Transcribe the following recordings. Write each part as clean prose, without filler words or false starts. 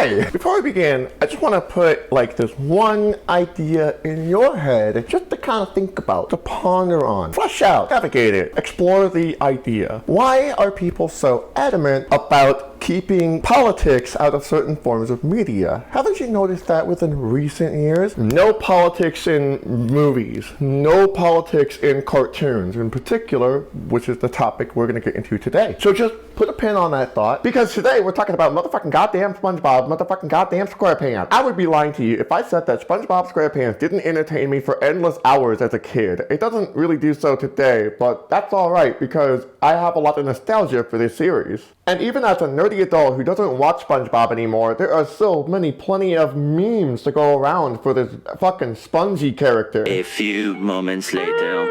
Hi! Before we begin, I just want to put like this one idea in your head just to kind of think about, to ponder on, flesh out, navigate it, explore the idea. Why are people so adamant about keeping politics out of certain forms of media? Haven't you noticed that within recent years? No politics in movies, no politics in cartoons in particular, which is the topic we're going to get into today. So just put a pin on that thought, because today we're talking about motherfucking goddamn SpongeBob, motherfucking goddamn SquarePants. I would be lying to you if I said that SpongeBob SquarePants didn't entertain me for endless hours as a kid. It doesn't really do so today, but that's alright because I have a lot of nostalgia for this series. And even as a nerdy adult who doesn't watch SpongeBob anymore, there are still plenty of memes to go around for this fucking spongy character. A few moments later.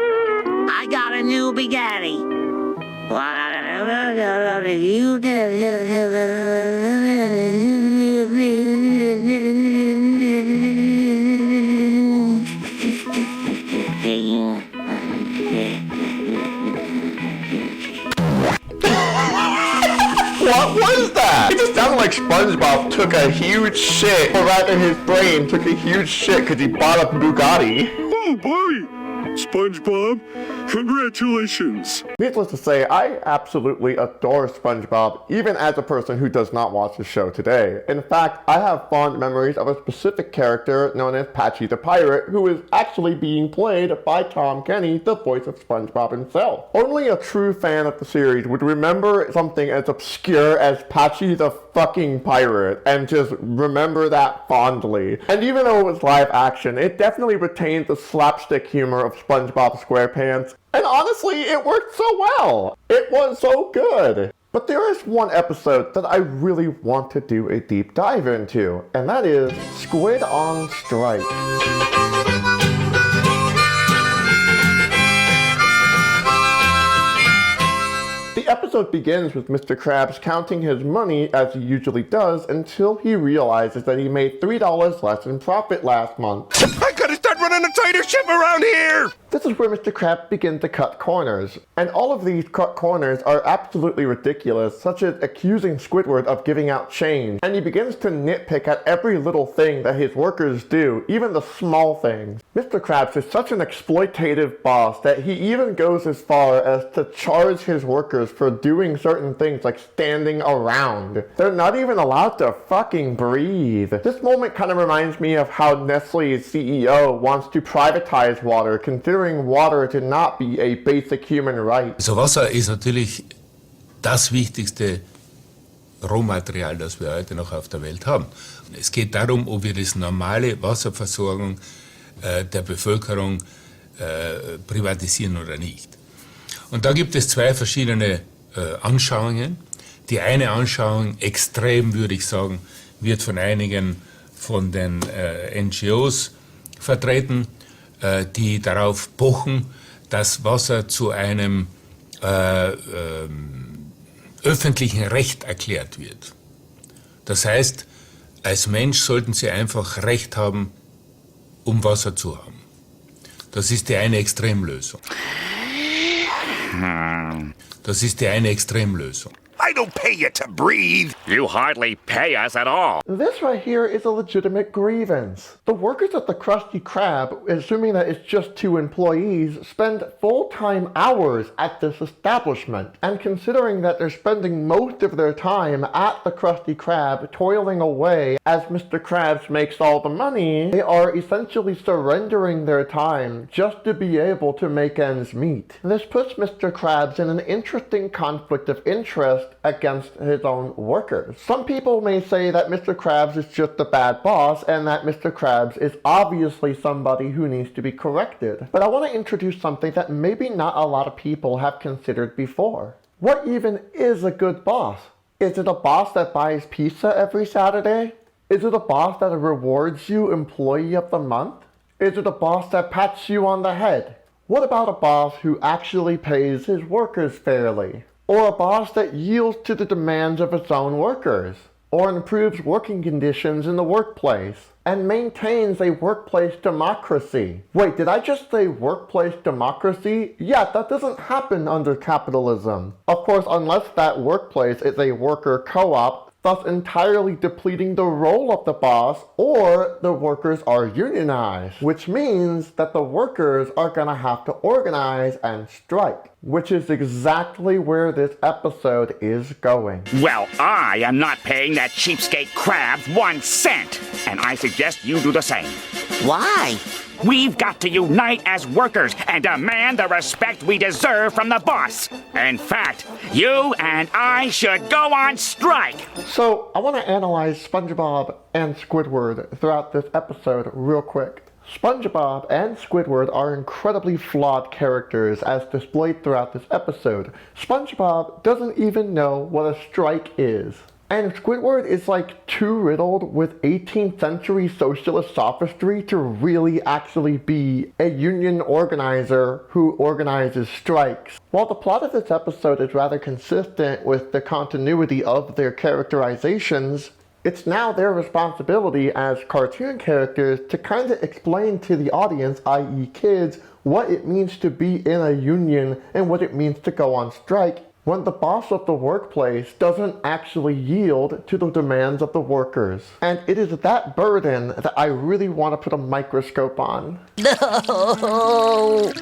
I got a new Bugatti. What was that? It just sounded like SpongeBob took a huge shit, or rather his brain took a huge shit because he bought a Bugatti. Oh boy, SpongeBob, congratulations. Needless to say, I absolutely adore SpongeBob, even as a person who does not watch the show today. In fact, I have fond memories of a specific character known as Patchy the Pirate, who is actually being played by Tom Kenny, the voice of SpongeBob himself. Only a true fan of the series would remember something as obscure as Patchy the fucking Pirate, and just remember that fondly. And even though it was live action, it definitely retained the slapstick humor of SpongeBob SquarePants. And honestly, it worked so well. It was so good. But there is one episode that I really want to do a deep dive into, and that is Squid on Strike. The episode begins with Mr. Krabs counting his money as he usually does until he realizes that he made $3 less in profit last month. I gotta start running a tighter ship around here! This is where Mr. Krabs begins to cut corners, and all of these cut corners are absolutely ridiculous, such as accusing Squidward of giving out change, and he begins to nitpick at every little thing that his workers do, even the small things. Mr. Krabs is such an exploitative boss that he even goes as far as to charge his workers for doing certain things like standing around. They're not even allowed to fucking breathe. This moment kind of reminds me of how Nestle's CEO wants to privatize water, considering water to not be a basic human right. Also Wasser ist natürlich das wichtigste Rohmaterial, das wir heute noch auf der Welt haben. Es geht darum, ob wir das normale Wasserversorgung der Bevölkerung privatisieren oder nicht. Und da gibt es zwei verschiedene Anschauungen. Die eine Anschauung, extrem würde ich sagen, wird von einigen von den NGOs vertreten, die darauf pochen, dass Wasser zu einem öffentlichen Recht erklärt wird. Das heißt, als Mensch sollten Sie einfach Recht haben, um Wasser zu haben. Das ist die eine Extremlösung. Das ist die eine Extremlösung. I don't pay you to breathe. You hardly pay us at all. This right here is a legitimate grievance. The workers at the Krusty Krab, assuming that it's just 2 employees, spend full-time hours at this establishment. And considering that they're spending most of their time at the Krusty Krab toiling away as Mr. Krabs makes all the money, they are essentially surrendering their time just to be able to make ends meet. This puts Mr. Krabs in an interesting conflict of interest against his own workers. Some people may say that Mr. Krabs is just a bad boss and that Mr. Krabs is obviously somebody who needs to be corrected. But I want to introduce something that maybe not a lot of people have considered before. What even is a good boss? Is it a boss that buys pizza every Saturday? Is it a boss that rewards you Employee of the Month? Is it a boss that pats you on the head? What about a boss who actually pays his workers fairly? Or a boss that yields to the demands of its own workers? Or improves working conditions in the workplace? And maintains a workplace democracy? Wait, did I just say workplace democracy? Yeah, that doesn't happen under capitalism. Of course, unless that workplace is a worker co-op, thus entirely depleting the role of the boss, or the workers are unionized, which means that the workers are gonna have to organize and strike, which is exactly where this episode is going. Well, I am not paying that cheapskate Krabs 1 cent, and I suggest you do the same. Why? We've got to unite as workers and demand the respect we deserve from the boss. In fact, you and I should go on strike. So, I want to analyze SpongeBob and Squidward throughout this episode real quick. SpongeBob and Squidward are incredibly flawed characters as displayed throughout this episode. SpongeBob doesn't even know what a strike is. And Squidward is like too riddled with 18th century socialist sophistry to really actually be a union organizer who organizes strikes. While the plot of this episode is rather consistent with the continuity of their characterizations, it's now their responsibility as cartoon characters to kind of explain to the audience, i.e. kids, what it means to be in a union and what it means to go on strike when the boss of the workplace doesn't actually yield to the demands of the workers. And it is that burden that I really want to put a microscope on. No!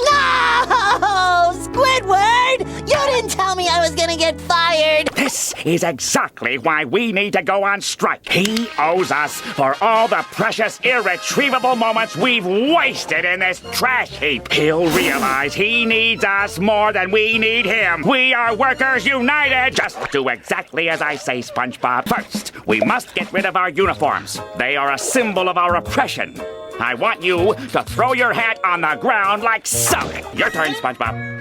No! Squidward! You didn't tell me I was gonna get fired! This is exactly why we need to go on strike. He owes us for all the precious, irretrievable moments we've wasted in this trash heap. He'll realize he needs us more than we need him. We are workers united. Just do exactly as I say, SpongeBob. First, we must get rid of our uniforms. They are a symbol of our oppression. I want you to throw your hat on the ground like so. Your turn, SpongeBob.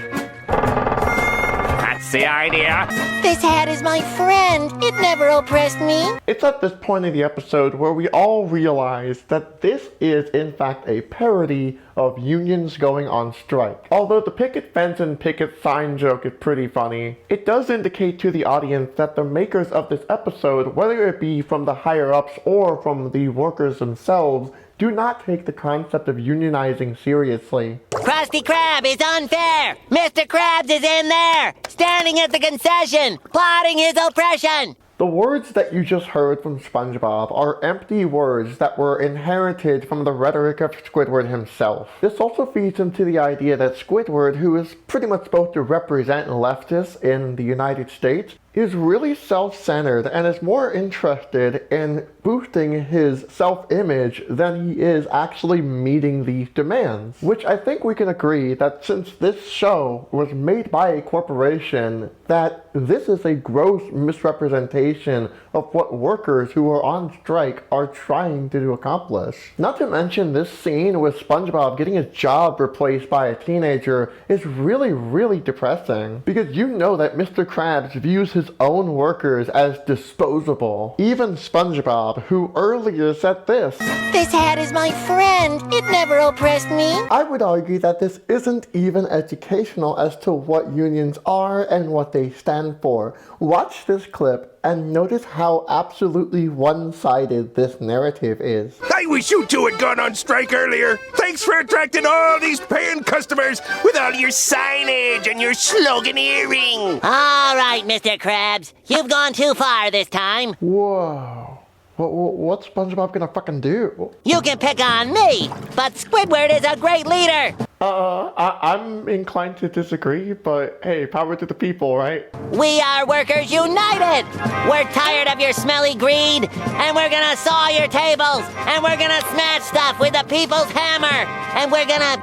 That's the idea. This hat is my friend. It never oppressed me. It's at this point in the episode where we all realize that this is in fact a parody of unions going on strike. Although the picket fence and picket sign joke is pretty funny, it does indicate to the audience that the makers of this episode, whether it be from the higher-ups or from the workers themselves, do not take the concept of unionizing seriously. Krusty Krab is unfair! Mr. Krabs is in there! Standing at the concession! Plotting his oppression! The words that you just heard from SpongeBob are empty words that were inherited from the rhetoric of Squidward himself. This also feeds into the idea that Squidward, who is pretty much supposed to represent leftists in the United States, is really self-centered and is more interested in boosting his self-image than he is actually meeting these demands. Which I think we can agree that since this show was made by a corporation, that this is a gross misrepresentation of what workers who are on strike are trying to accomplish. Not to mention this scene with SpongeBob getting his job replaced by a teenager is really depressing, because you know that Mr. Krabs views his own workers as disposable. Even SpongeBob, who earlier said this, This hat is my friend. It never oppressed me. I would argue that this isn't even educational as to what unions are and what they stand for. Watch this clip and notice how absolutely one-sided this narrative is. I wish you two had gone on strike earlier. Thanks for attracting all these paying customers with all your signage and your sloganeering. All right, Mr. Krabs. You've gone too far this time. Whoa. What's SpongeBob gonna fucking do? You can pick on me, but Squidward is a great leader. I'm inclined to disagree, but hey, power to the people, right? We are workers united. We're tired of your smelly greed, and we're gonna saw your tables, and we're gonna smash stuff with the people's hammer, and we're gonna...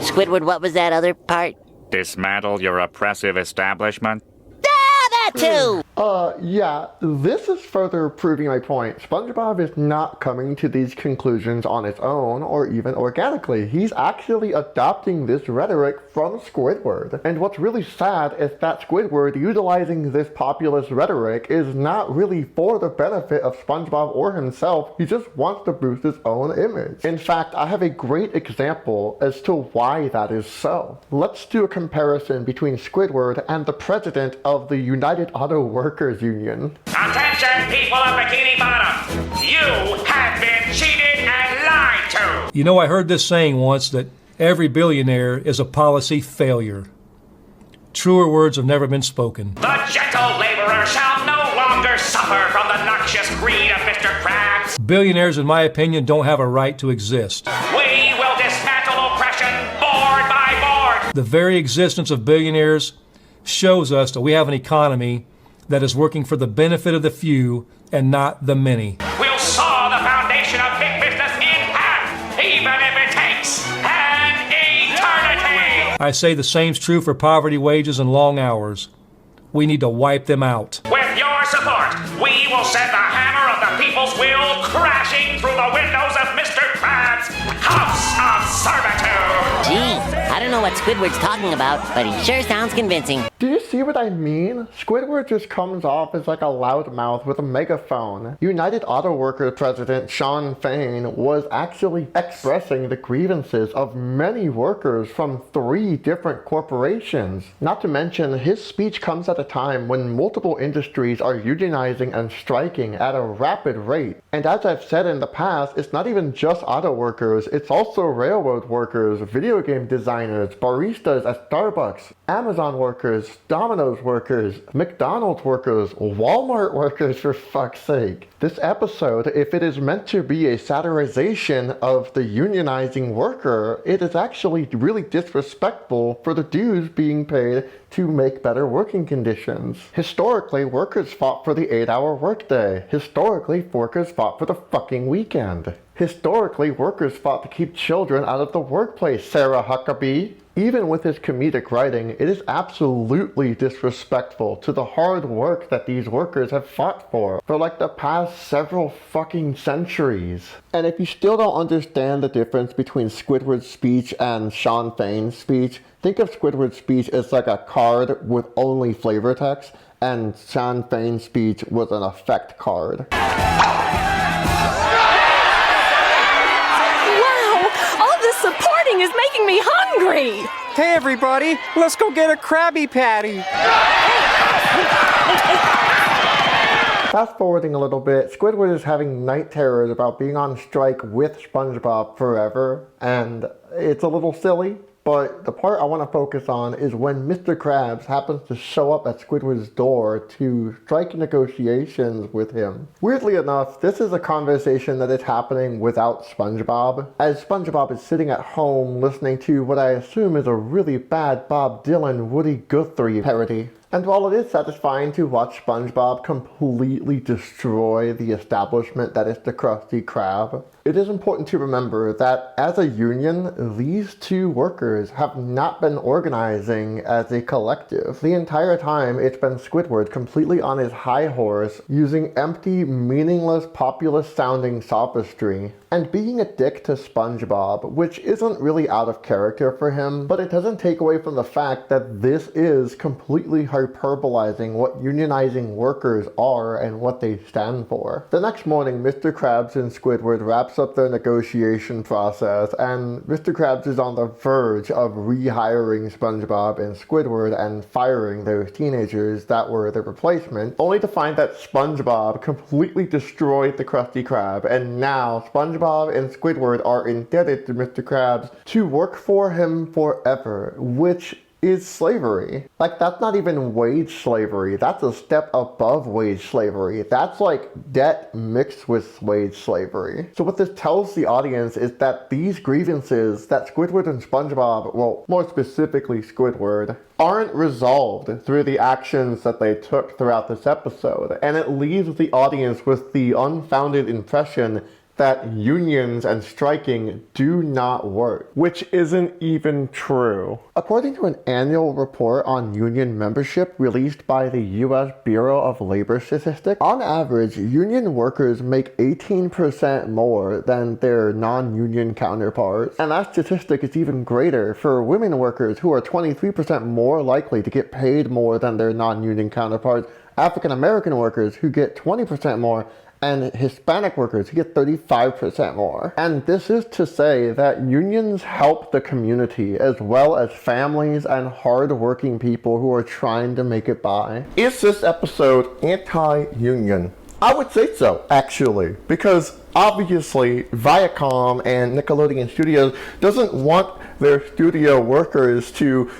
Squidward, what was that other part? Dismantle your oppressive establishment. Ah, that too! Yeah, this is further proving my point. SpongeBob is not coming to these conclusions on its own or even organically. He's actually adopting this rhetoric from Squidward. And what's really sad is that Squidward utilizing this populist rhetoric is not really for the benefit of SpongeBob or himself. He just wants to boost his own image. In fact, I have a great example as to why that is so. Let's do a comparison between Squidward and the president of the United Auto Workers Union. Attention, people of Bikini Bottom! You have been cheated and lied to! You know, I heard this saying once that every billionaire is a policy failure. Truer words have never been spoken. The gentle laborer shall no longer suffer from the noxious greed of Mr. Krabs. Billionaires, in my opinion, don't have a right to exist. We will dismantle oppression board by board. The very existence of billionaires shows us that we have an economy that is working for the benefit of the few and not the many. We'll saw the foundation of big business in half, even if it takes an eternity. I say the same's true for poverty, wages, and long hours. We need to wipe them out. With your support, we will send the hammer of the people's will crashing through the windows of Mr. Krabs' house of servitude. Gee, I don't know what Squidward's talking about, but he sure sounds convincing. Do you see what I mean? Squidward just comes off as like a loudmouth with a megaphone. United Auto Workers President Shawn Fain was actually expressing the grievances of many workers from 3 different corporations. Not to mention, his speech comes at a time when multiple industries are unionizing and striking at a rapid rate. And as I've said in the past, it's not even just auto workers, it's also railroad workers, video game designers, baristas at Starbucks, Amazon workers, Domino's workers, McDonald's workers, Walmart workers, for fuck's sake. This episode, if it is meant to be a satirization of the unionizing worker, it is actually really disrespectful for the dues being paid to make better working conditions. Historically, workers fought for the 8-hour workday. Historically, workers fought for the fucking weekend. Historically, workers fought to keep children out of the workplace, Sarah Huckabee. Even with his comedic writing, it is absolutely disrespectful to the hard work that these workers have fought for like the past several fucking centuries. And if you still don't understand the difference between Squidward's speech and Shawn Fain's speech, think of Squidward's speech as like a card with only flavor text, and Shawn Fain's speech was an effect card. Supporting is making me hungry! Hey everybody, let's go get a Krabby Patty! Fast forwarding a little bit, Squidward is having night terrors about being on strike with Spongebob forever, and it's a little silly. But the part I want to focus on is when Mr. Krabs happens to show up at Squidward's door to strike negotiations with him. Weirdly enough, this is a conversation that is happening without Spongebob, as Spongebob is sitting at home listening to what I assume is a really bad Bob Dylan Woody Guthrie parody. And while it is satisfying to watch SpongeBob completely destroy the establishment that is the Krusty Krab, it is important to remember that as a union, these two workers have not been organizing as a collective. The entire time, it's been Squidward completely on his high horse, using empty, meaningless, populist-sounding sophistry, and being a dick to SpongeBob, which isn't really out of character for him, but it doesn't take away from the fact that this is completely hyperbolizing what unionizing workers are and what they stand for. The next morning, Mr. Krabs and Squidward wraps up their negotiation process, and Mr. Krabs is on the verge of rehiring SpongeBob and Squidward and firing those teenagers that were the replacement, only to find that SpongeBob completely destroyed the Krusty Krab, and now SpongeBob and Squidward are indebted to Mr. Krabs to work for him forever, which is slavery. Like, that's not even wage slavery. That's a step above wage slavery. That's like debt mixed with wage slavery. So what this tells the audience is that these grievances that Squidward and SpongeBob, well, more specifically Squidward, aren't resolved through the actions that they took throughout this episode. And it leaves the audience with the unfounded impression that unions and striking do not work, which isn't even true. According to an annual report on union membership released by the U.S. Bureau of Labor Statistics, on average, union workers make 18% more than their non-union counterparts. And that statistic is even greater for women workers, who are 23% more likely to get paid more than their non-union counterparts, African American workers who get 20% more, and Hispanic workers who get 35% more. And this is to say that unions help the community as well as families and hard-working people who are trying to make it by. Is this episode anti-union? I would say so, actually, because obviously Viacom and Nickelodeon Studios doesn't want their studio workers to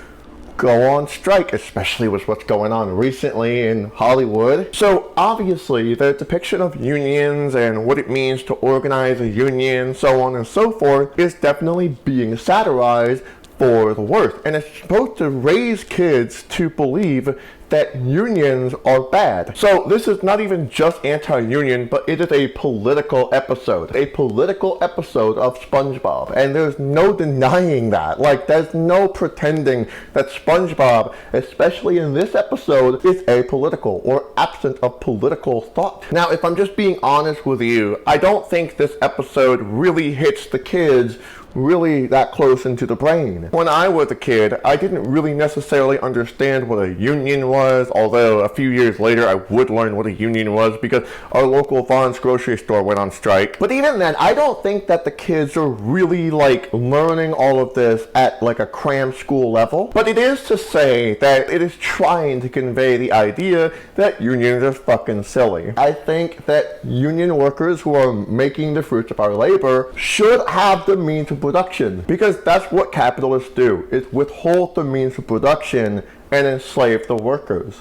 go on strike, especially with what's going on recently in Hollywood. So obviously the depiction of unions and what it means to organize a union, so on and so forth, is definitely being satirized for the worst. And it's supposed to raise kids to believe that unions are bad. So this is not even just anti-union, but it is a political episode. A political episode of Spongebob. And there's no denying that. Like, there's no pretending that Spongebob, especially in this episode, is apolitical or absent of political thought. Now, if I'm just being honest with you, I don't think this episode really hits the kids really that close into the brain. When I was a kid, I didn't really necessarily understand what a union was, although a few years later I would learn what a union was because our local Vaughn's grocery store went on strike. But even then, I don't think that the kids are really like learning all of this at like a cram school level. But it is to say that it is trying to convey the idea that unions are fucking silly. I think that union workers who are making the fruits of our labor should have the means of production, because that's what capitalists do, is withhold the means of production and enslave the workers.